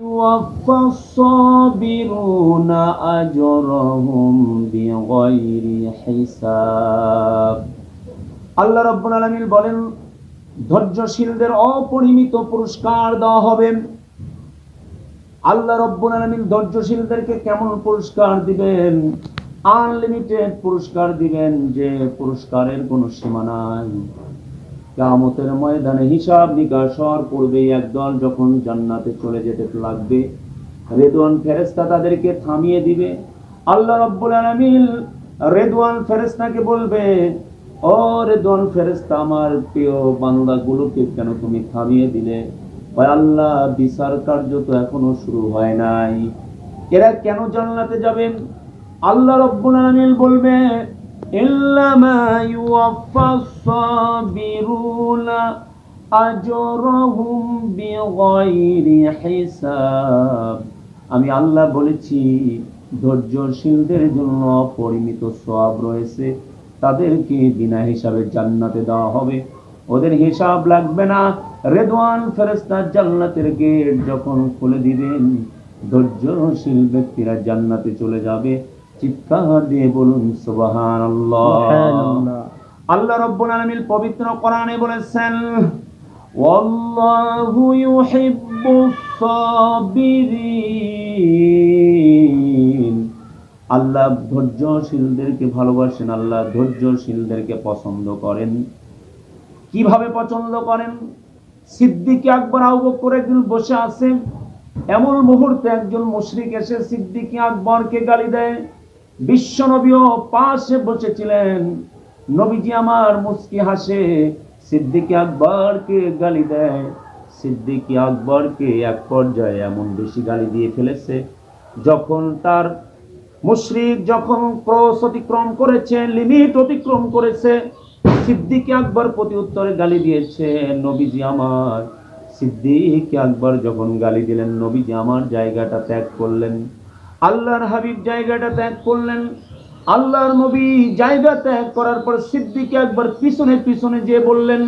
يوفى الصابرون أجرهم بغير حساب। আল্লাহ রাব্বুল আলামিন বলেন, ধৈর্যশীলদের অপরিমিত পুরস্কার দেওয়া হবে। আল্লাহ রাব্বুল আলামিন ধৈর্যশীলদেরকে কেমন পুরস্কার দিবেন? আনলিমিটেড পুরস্কার দিবেন, যে পুরস্কারের কোনো সীমা নাই। কিয়ামতের ময়দানে হিসাব নিকাশ হওয়ার পূর্বেই একদল যখন জান্নাতে চলে যেতে লাগবে, রেদওয়ান ফেরেশতা তাদেরকে থামিয়ে দিবে। আল্লাহ রাব্বুল আলামিন রেদওয়ান ফেরেশতাকে বলবে, ও রেদওয়ান ফেরেশতা, আমার প্রিয় বান্দাগুলোকে কেন তুমি থামিয়ে দিলে? আল্লাহ, বিচার কার্য তো এখনো শুরু হয় নাই, এরা কেন জান্নাতে যাবেন? আল্লাহ রাব্বুল আলামিন বলবে, ইল্লামা ইউওয়াফাস সাবিরুনা আজরহুম বিগাইরি হিসাব। আমি আল্লাহ বলেছি, ধৈর্যশীলদের জন্য অপরিমিত সওয়াব রয়েছে, তাদেরকে বিনা হিসাবে জান্নাতে দেওয়া হবে, ওদের হিসাব লাগবে না। রেদওয়ান ফেরেশতা জান্নাতের গেট যখন খুলে দিবেন, ধৈর্যশীল ব্যক্তিরা জান্নাতে চলে যাবে। চিৎকার দিয়ে বলুন সুবহানাল্লাহ। আল্লাহ রাব্বুল আলামিন পবিত্র কোরআনে বলেছেন, ওয়াল্লাহু ইউহিব্বুস সাবিরিন। আল্লাহ ধৈর্যশীলদেরকে ভালোবাসেন, আল্লাহ ধৈর্যশীলদেরকে পছন্দ করেন। কিভাবে পছন্দ করেন? সিদ্দিক আকবর আবু বকর একদিন বসে আছে, এমন মুহূর্তে একজন মুশরিক এসে সিদ্দিক আকবরকে গালি দেয়। বিশ্ব নবীও পাশে বসেছিলেন, নবীজি আমার মুস্কি হাসে, সিদ্দিক আকবরকে গালি দেয়। সিদ্দিক আকবরকে এক পর্যায়ে এমন বেশি গালি দিয়ে ফেলেছে, যখন তার মুশরিক যখন ক্রস অতিক্রম করেছে, লিমিট অতিক্রম করেছে, সিদ্দিক আকবর প্রতি উত্তরে গালি দিয়েছে, নবীজি আমার। সিদ্দিক আকবর যখন গালি দিলেন, নবীজি আমার জায়গাটা ত্যাগ করলেন, আল্লাহর হাবিব জায়গাটা ত্যাগ করলেন। আল্লাহর নবী জায়গা ত্যাগ করার পর সিদ্দিক আকবর পিছনে পিছনে যে বললেন,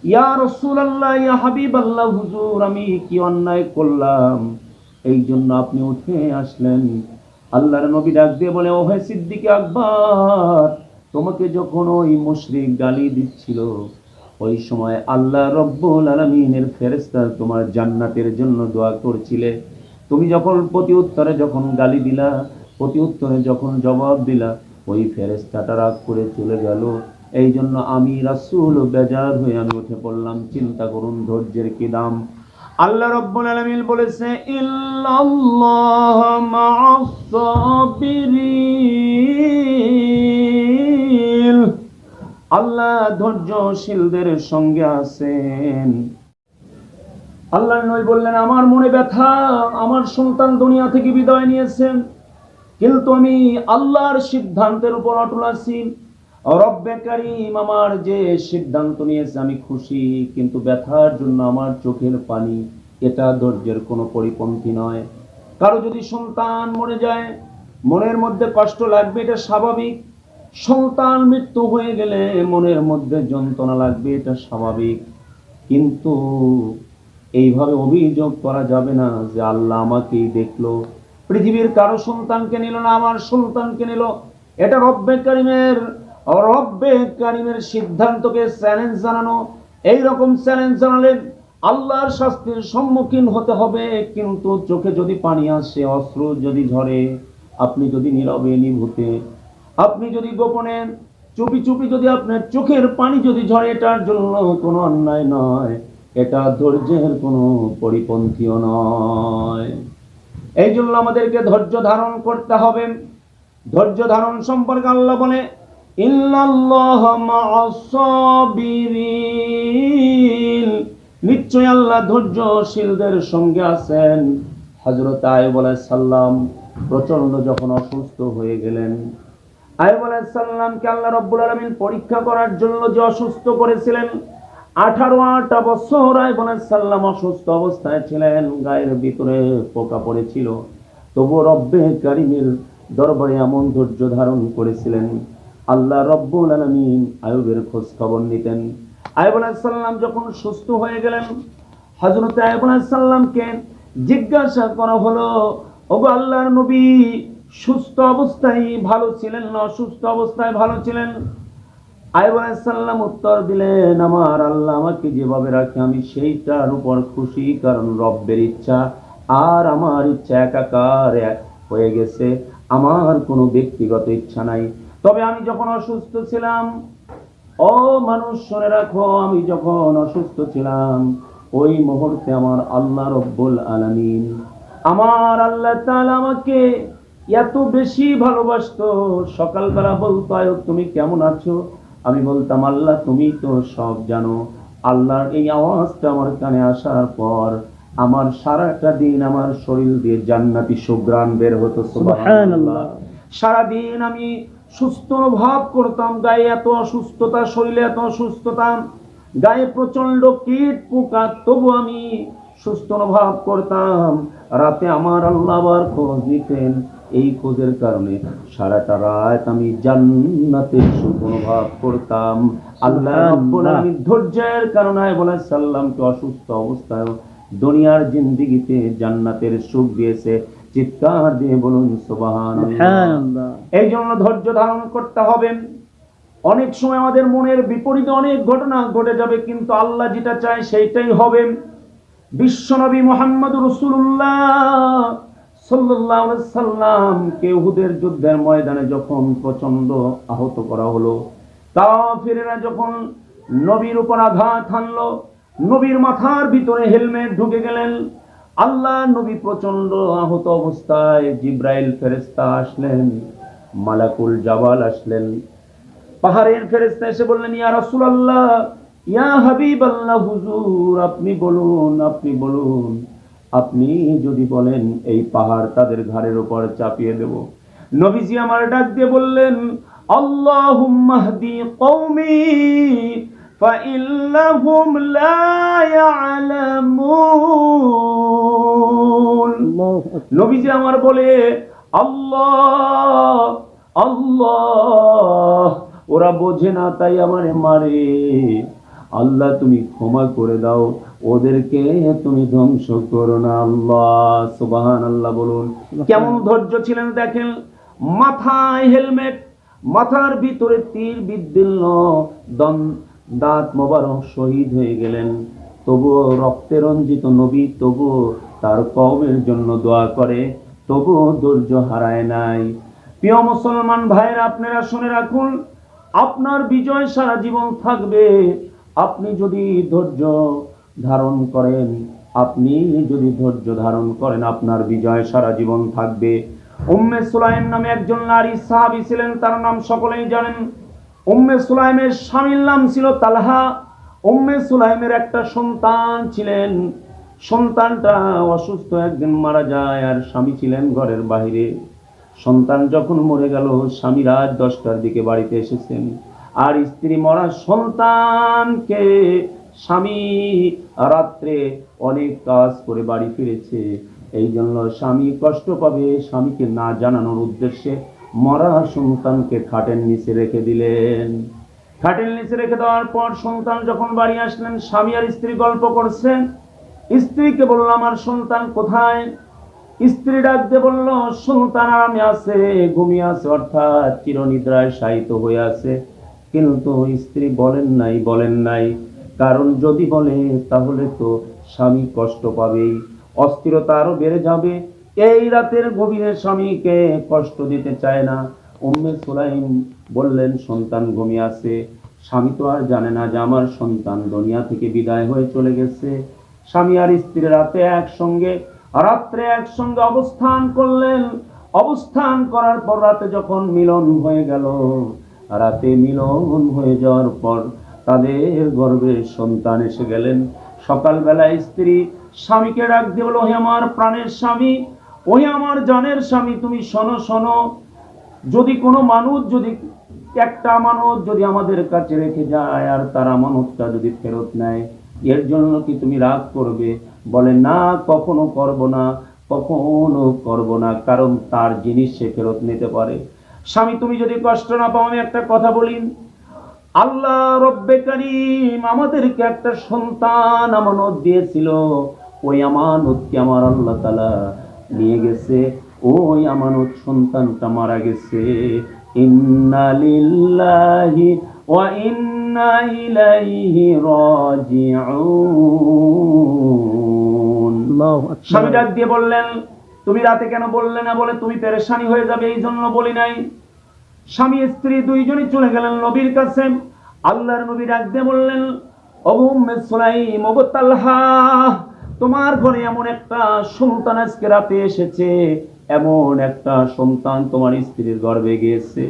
ইয়া রাসূলুল্লাহ, ইয়া হাবিবাল্লাহ, হুজুর আমি কি অন্যায় করলাম, এই জন্য আপনি উঠে আসলেন? আল্লাহর নবী ডাক দিয়ে বলে, ও হে সিদ্দিক আকবর, তোমাকে যখন ওই মুশরিক গালি দিচ্ছিল, ওই সময় আল্লাহ রাব্বুল আলামিনের ফেরেশতা তোমার জান্নাতের জন্য দোয়া করছিলে। তুমি যখন প্রতি উত্তরে যখন গালি দিলা, প্রতি উত্তরে যখন জবাব দিলা, ওই ফেরেশতাটা রাগ করে চলে গেল। এই জন্য আমি রাসূল বেজার হয়ে আমি উঠে পড়লাম। চিন্তা করুন ধৈর্যের কি দাম। আল্লাহ রাব্বুল আলামিন বলেছে, ইল্লাল্লাহ মা'আস সাবিরিন। আল্লাহ ধৈর্যশীলদের সঙ্গে আছেন। আল্লাহর নবী বললেন, আমার মনে ব্যথা, আমার সন্তান দুনিয়া থেকে বিদায় নিয়েছেন, কিন্তু আমি আল্লাহর সিদ্ধান্তের উপর অটল আছি। রব্বে কারীম আমার যে সিদ্ধান্ত নিয়েছে আমি খুশি, কিন্তু ব্যথার জন্য আমার চোখের পানি, এটা ধৈর্যের কোনো পরিপন্থী নয়। কারো যদি সন্তান মরে যায়, মনের মধ্যে কষ্ট লাগবে, এটা স্বাভাবিক। সন্তান মৃত্যু হয়ে গেলে মনের মধ্যে যন্ত্রণা লাগবে, এটা স্বাভাবিক। কিন্তু এইভাবে অভিযোগ করা যাবে না যে আল্লাহ আমাকেই দেখলো, পৃথিবীর কারো সন্তানকে নিল না, আমার সন্তানকে নিল। এটা রব্বে কারিমের সিদ্ধান্তকে চ্যালেঞ্জ জানানো। এইরকম চ্যালেঞ্জ জানালে আল্লাহর শাস্তির সম্মুখীন হতে হবে। কিন্তু চোখে যদি পানি আসে, অশ্রু যদি ঝরে, আপনি যদি নীরবে নিভৃতে, আপনি যদি গোপনে চুপি চুপি যদি আপনার চোখের পানি যদি ঝরে, এটার জন্য কোনো অন্যায় নয়, এটা ধৈর্যের কোনো পরিপন্থীও নয়। এই জন্য আমাদেরকে ধৈর্য ধারণ করতে হবে। ধৈর্য ধারণ সম্পর্কে আল্লাহ বলে, ইন্নাল্লাহ মা'আস সাবিরিন। নিশ্চয় আল্লাহ ধৈর্যশীলদের সঙ্গে আছেন। হযরত আইয়ুব আলাইহিস সালাম প্রচন্ড যখন অসুস্থ হয়ে গেলেন, আইয়ুব আলাইহিস সালামকে আল্লাহ রাব্বুল আলামিন পরীক্ষা করার জন্য যে অসুস্থ করেছিলেন, 18টা বছর আইয়ুব আলাইহিস সালাম অসুস্থ অবস্থায় ছিলেন, গায়ের ভিতরে পোকা পড়েছিল, তবুও রব্বে কারীমের দরবারে এমন ধৈর্য ধারণ করেছিলেন। আল্লাহ রাব্বুল আলামিন আইয়ুবের খোঁজ খবর নিতেন। আইয়ুব আলাইহিস সালাম যখন সুস্থ হয়ে গেলেন, হযরত আইয়ুব আলাইহিস সালামকে জিজ্ঞাসা করা হলো, ওগো আল্লাহর নবী, সুস্থ অবস্থায় ভালো ছিলেন না অসুস্থ অবস্থায় ভালো ছিলেন? আইয়ুব আলাইহিস সালাম উত্তর দিলেন, আমার আল্লাহ আমাকে যেভাবে রাখে আমি সেইটার উপর খুশি, কারণ রব্বের ইচ্ছা আর আমার ইচ্ছা একাকার হয়ে গেছে, আমার কোনো ব্যক্তিগত ইচ্ছা নাই। তবে আমি যখন অসুস্থ ছিলাম, ও মানুষ শুনে রাখো, আমি যখন অসুস্থ ছিলাম ওই মুহূর্তে আমার আল্লাহ রব্বুল আলামিন, আমার আল্লাহ তাআলা আমাকে এত বেশি ভালোবাসতো, সকালবেলা বলতো, আয়ুব তুমি কেমন আছো? আমি বলতাম, আল্লাহ তুমি তো সব জানো। আল্লাহর এই আওয়াজটা আমার কানে আসার পর আমার সারাটা দিন আমার শরীর দিয়ে জান্নাতি সুঘ্রাণ বের হতো, সুবহানাল্লাহ। সারাদিন আমি সুস্থ অনুভব করতাম, গায়ে এত অসুস্থতা, শরীরে এত অসুস্থতা, গায়ে প্রচন্ড কীট পোকা, তবু আমি সুস্থ অনুভব করতাম। রাতে আমার আল্লাহ আবার খোঁজ নিতেন, এই খোঁজের কারণে সারাটা রাত আমি জান্নাতের সুখ অনুভব করতাম। আল্লাহ রাব্বুল আলামিন ধৈর্যের কারণে বলে সাল্লামকে অসুস্থ অবস্থায় দুনিয়ার জিন্দেগিতে জান্নাতের সুখ দিয়েছে। চিৎকার দিয়ে বলুন সুবহানাল্লাহ। এই জন্য ধৈর্য ধারণ করতে হবে। অনেক সময় আমাদের মনের বিপরীতে অনেক ঘটনা ঘটে যাবে, কিন্তু আল্লাহ যেটা চায় সেইটাই হবে। বিশ্বনবী মুহাম্মদুর রাসূলুল্লাহ সাল্লাল্লাহু আলাইহি সাল্লামকে উহুদের যুদ্ধের ময়দানে যখন প্রচন্ড আহত করা হলো, কাফিররা যখন নবীর উপর আঘাত হানলো, নবীর মাথার ভিতরে হেলমেট ঢুকে গেলেন। আল্লাহ নবী প্রচন্ড আহত অবস্থায়, জিব্রাইল ফেরেশতা আসলেন, মালাকুল জাবাল আসলেন, পাহাড়ের ফেরেশতা এসে বললেন, ইয়া রাসূলুল্লাহ, ইয়া হাবিবাল্লাহ, হুজুর আপনি বলুন, আপনি বলুন, আপনি যদি বলেন এই পাহাড় তাদের ঘাড়ের উপর চাপিয়ে দেব। নবীজি আমার ডাক দিয়ে বললেন, আল্লাহুম্মা হদি কওমি ফাইন্নাহুম লা ইয়ালামুন। নবীজি আমার বলে, আল্লাহ আল্লাহ, ওরা বোঝে না তাই আমারে মারে, আল্লাহ তুমি ক্ষমা করে দাও, ওদেরকে তুমি ধ্বংস করো না আল্লাহ। সুবহানাল্লাহ বলুন। কেমন ধৈর্য ছিলেন দেখেন, মাথায় হেলমেট, মাথার ভিতরে তীর বিদ্ধ, দাঁত মোবারক শহীদ হয়ে গেলেন, তবুও রক্তে রঞ্জিত নবী, তবুও তার কওমের জন্য দোয়া করে, তবুও ধৈর্য হারায় নাই। প্রিয় মুসলমান ভাইরা, আপনারা শুনে রাখুন, আপনার বিজয় সারা জীবন থাকবে আপনি যদি ধৈর্য ধারণ করেন। আপনি যদি ধৈর্য ধারণ করেন, আপনার বিজয় সারা জীবন থাকবে। উম্মে সুলাইম নামে একজন নারী সাহাবী ছিলেন, তার নাম সকলেই জানেন। উম্মে সুলাইমের স্বামীর নাম ছিল তালহা। উম্মে সুলাইমের একটা সন্তান ছিলেন, সন্তানটা অসুস্থ, একদিন মারা যায়, আর স্বামী ছিলেন ঘরের বাইরে। সন্তান যখন মরে গেল, স্বামী রাত 10টার দিকে বাড়িতে এসেছেন, আর স্ত্রী মরা সন্তানকে স্বামী রাত্রে অনেক কাজ করে বাড়ি ফিরেছে, এই জন্য স্বামী কষ্ট পাবে, স্বামীকে না জানানোর উদ্দেশ্যে মরা সন্তানকে খাটের নিচে রেখে দিলেন। খাটের নিচে রেখে দেওয়ার পর সন্তান যখন বাড়ি আসলেন, স্বামী আর স্ত্রী গল্প করছেন। স্ত্রীকে বলল, আমার সন্তান কোথায়? স্ত্রী ডাক দিয়ে বলল, সন্তান আরামে আছে, ঘুমিয়ে আছে, অর্থাৎ চিরনিদ্রায় শায়িত হয়ে আছে। কিন্তু স্ত্রী বলেন নাই, কারণ যদি বলে তাহলে তো স্বামী কষ্ট পাবেই, অস্থিরতা আরো বেড়ে যাবে। এই রাতের গভীরে স্বামীকে কষ্ট দিতে চায় না। উম্মে সুলাইম বললেন, সন্তান ঘুমিয়ে আছে, স্বামী তো আর জানে না যে আমার সন্তান দুনিয়া থেকে বিদায় হয়ে চলে গেছে। স্বামী আর স্ত্রী রাত্রে একসঙ্গে অবস্থান করলেন। অবস্থান করার পর রাতে যখন মিলন হয়ে গেল, রাতে মিলন হয়ে যাওয়ার পর তাদের গর্ভে সন্তান এসে গেলেন। সকালবেলা স্ত্রী স্বামীকে ডাক দিয়ে বলল, হে আমার প্রাণের স্বামী, ওহে আমার জানের স্বামী, তুমি শোনো শোনো, যদি কোনো মানুষ যদি একটা আমানত যদি আমাদের কাছে রেখে যায় আর তার আমানতটা যদি ফেরত নেয়, এর জন্য কি তুমি রাগ করবে? বলে, না, কখনো করব না, কারণ তার জিনিস সে ফেরত নিতে পারে। স্বামী, তুমি যদি কষ্ট না পাও, আমি একটা কথা বলি, আল্লাহ রব্বে কারীম আমাদেরকে একটা সন্তান আমানত দিয়েছিল, ওই আমানতকে আমার আল্লাহ তাআলা নিয়ে গেছে, ওই আমানত সন্তানটা মারা গেছে। ইন্না লিল্লাহি ওয়া ইন্না ইলাইহি রাজিউন। স্বামী ডাক দিয়ে বললেন, তুমি রাতে কেন বললে না? বলে তুমি পেরেশানি হয়ে যাবে এই জন্য বলি নাই। স্বামী স্ত্রী দুইজনই চলে গেলেন নবীর কাছে। আল্লাহর নবী ডাক দিয়ে বললেন, ওগো উম্মে সুলাইম, ওগো তালহা, তোমার ঘরে এমন একটা সন্তান আজকে রাতে এসেছে, এমন একটা সন্তান তোমার স্ত্রীর গর্ভে গিয়েছে